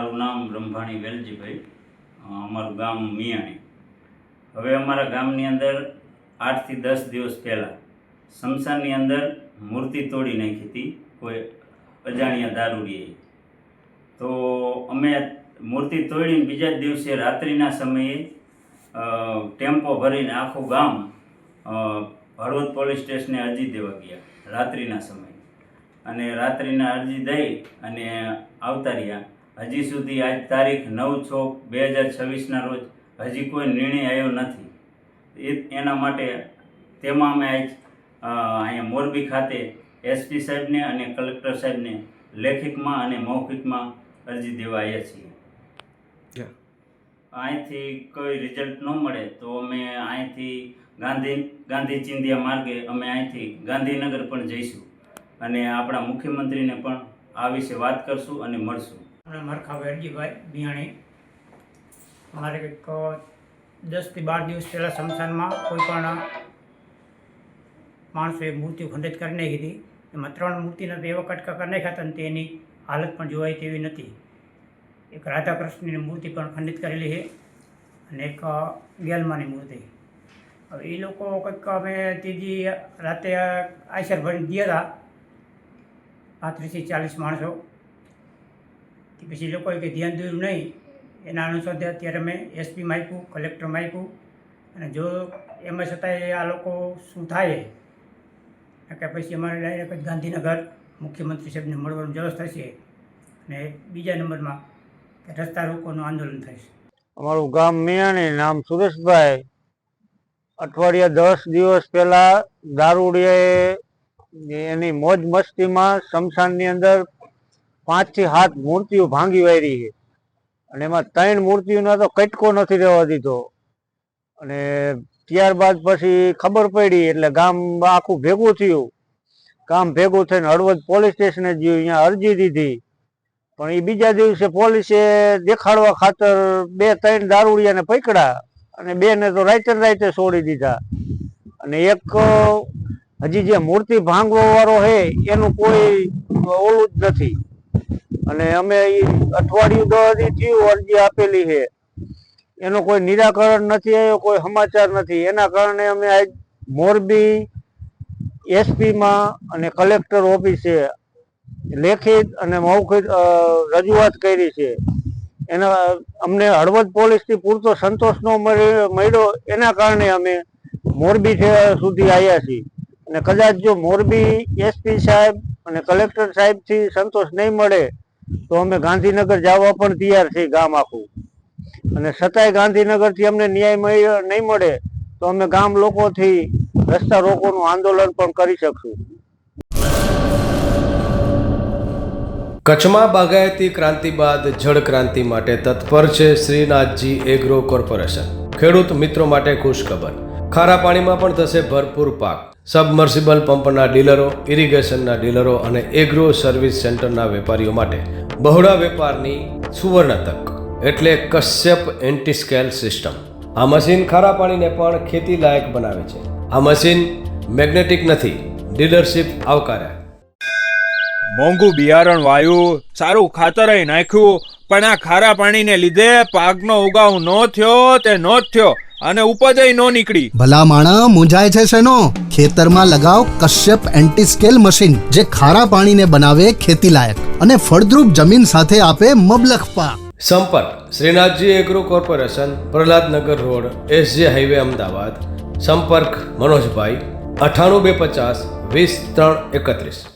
મારું નામ રંભાણી વેલજીભાઈ, અમારું ગામ મિયાણી. હવે અમારા ગામની અંદર 8 થી 10 દિવસ પહેલાં સ્મશાનની અંદર મૂર્તિ તોડી નાખી હતી કોઈ અજાણ્યા દારૂડીએ. તો અમે મૂર્તિ તોડીને બીજા જ દિવસે રાત્રિના સમયે ટેમ્પો ભરીને આખું ગામ હળવદ પોલીસ સ્ટેશને અરજી દેવા ગયા રાત્રિના સમયે. અને રાત્રિના અરજી દઈ અને આવતા રહ્યા. હજી સુધી આજ તારીખ 9/6/2026ના રોજ હજી કોઈ નિર્ણય આવ્યો નથી. એના માટે તેમાં અમે અહીંયા મોરબી ખાતે એસપી સાહેબને અને કલેક્ટર સાહેબને લેખિતમાં અને મૌખિકમાં અરજી દેવા આવ્યા છીએ. અહીંથી કોઈ રિઝલ્ટ ન મળે તો અમે અહીંથી ગાંધી ચિંધ્યા માર્ગે અમે અહીંથી ગાંધીનગર પણ જઈશું અને આપણા મુખ્યમંત્રીને પણ આ વિશે વાત કરશું અને મળશું. મરખા વેરજીભાઈ બિયાણી. અમારે કંઈક 10 થી 12 દિવસ પહેલાં સ્મશાનમાં કોઈ પણ માણસોએ મૂર્તિઓ ખંડિત કરી નાખી હતી. એમાં 3 મૂર્તિના તો એવા કટકા કરી નાખ્યા હતા અને તેની હાલત પણ જોવાય તેવી નથી. એક રાધાકૃષ્ણની મૂર્તિ પણ ખંડિત કરેલી છે અને એક ગેલમાની મૂર્તિ. હવે એ લોકો કંઈક અમે ત્રીજી રાતે આશર ભરીને ગયા હતા 35 થી 40 માણસો. પછી લોકોએ કંઈ ધ્યાન દોર્યું નહીં. એના અનુસંધાને અત્યારે અમે એસપીમાં આપ્યું, કલેક્ટરમાં આપ્યું અને જો એમાં છતાંય આ લોકો શું થાય કે પછી અમારે ડાયરેક્ટ ગાંધીનગર મુખ્યમંત્રી સાહેબને મળવાનું વ્યવસ્થા થશે અને બીજા નંબરમાં રસ્તા રોકોનું આંદોલન થશે. અમારું ગામ મિયાણી, નામ સુરેશભાઈ. અઠવાડિયા 10 દિવસ પહેલા દારૂડિયાએ એની મોજ મસ્તીમાં સ્મશાનની અંદર 5 થી 7 મૂર્તિઓ ભાંગી વાળી છે અને એમાં 3 મૂર્તિઓનો તો કટકો નથી રહેવા દીધો. અને ત્યારબાદ પછી ખબર પડી એટલે ગામ આખું ભેગું થયું. ગામ ભેગું થઈને હળવદ પોલીસ સ્ટેશને ગયું, અહીંયા અરજી દીધી. પણ એ બીજા દિવસે પોલીસે દેખાડવા ખાતર 2-3 દારૂડિયાને પકડ્યા અને 2 ને તો રાતે છોડી દીધા. અને એક હજી જે મૂર્તિ ભાંગવા વાળો છે એનું કોઈ ઓલું જ નથી. અને અમે અઠવાડિયું 10 દી થયું અરજી આપેલી છે, એનું કોઈ નિરાકરણ નથી આવ્યો, કોઈ સમાચાર નથી. એના કારણે અમે આજ મોરબી એસપીમાં અને કલેક્ટર ઓફિસે લેખિત અને મૌખિક રજૂઆત કરી છે. એના અમને હળવદ પોલીસથી પૂરતો સંતોષ ન મળ્યો. એના કારણે અમે મોરબી સુધી આવ્યા છીએ. અને કદાચ જો મોરબી એસપી સાહેબ અને કલેક્ટર સાહેબથી સંતોષ નહીં મળે તો અમે ગાંધીનગર જવા પણ તૈયાર છીએ ગામ આખું. અને છતાંય ગાંધીનગરથી અમને ન્યાય નહીં મળે તો અમે ગામ લોકોથી રસ્તા રોકોનું આંદોલન પણ કરી શકશું. કચ્છમાં બાગાયતી ક્રાંતિ બાદ જળ ક્રાંતિ માટે તત્પર છે શ્રીનાથજી એગ્રો કોર્પોરેશન. ખેડૂત મિત્રો માટે ખુશખબર, ખારા પાણીમાં પણ થશે ભરપૂર પાક. સબમર્સિબલ પંપના ડીલરો, ઇરિગેશનના ડીલરો અને એગ્રો સર્વિસ સેન્ટરના વેપારીઓ માટે બહોળા વેપારની સુવર્ણ તક એટલે કશ્યપ એન્ટીસ્કેલ સિસ્ટમ. આ મશીન ખારા પાણીને પણ ખેતી લાયક બનાવે છે. આ મશીન મેગ્નેટિક નથી, ડીલરશીપ આવકાર્યા. મોંઘું બિયારણ વાયું, સારું ખાતર નાખ્યું, પણ આ ખારા પાણીને લીધે પાકનો ઉગાવ નો થયો તે નો જ થયો અને ઉપજ નો નીકળી. ભલા માણા મૂંઝાય છે શેનો? ખેતરમાં લગાવ કશ્યપ એન્ટીસ્કેલ મશીન, જે ખારા પાણીને બનાવે ખેતી લાયક અને ફળદ્રુપ જમીન સાથે આપે મબલખ પાક. સંપર્ક Shrinathji agro corporation, Prahlad Nagar road, SJ highway, Ahmedabad. સંપર્ક મનોજભાઈ 98 250 20 3 31.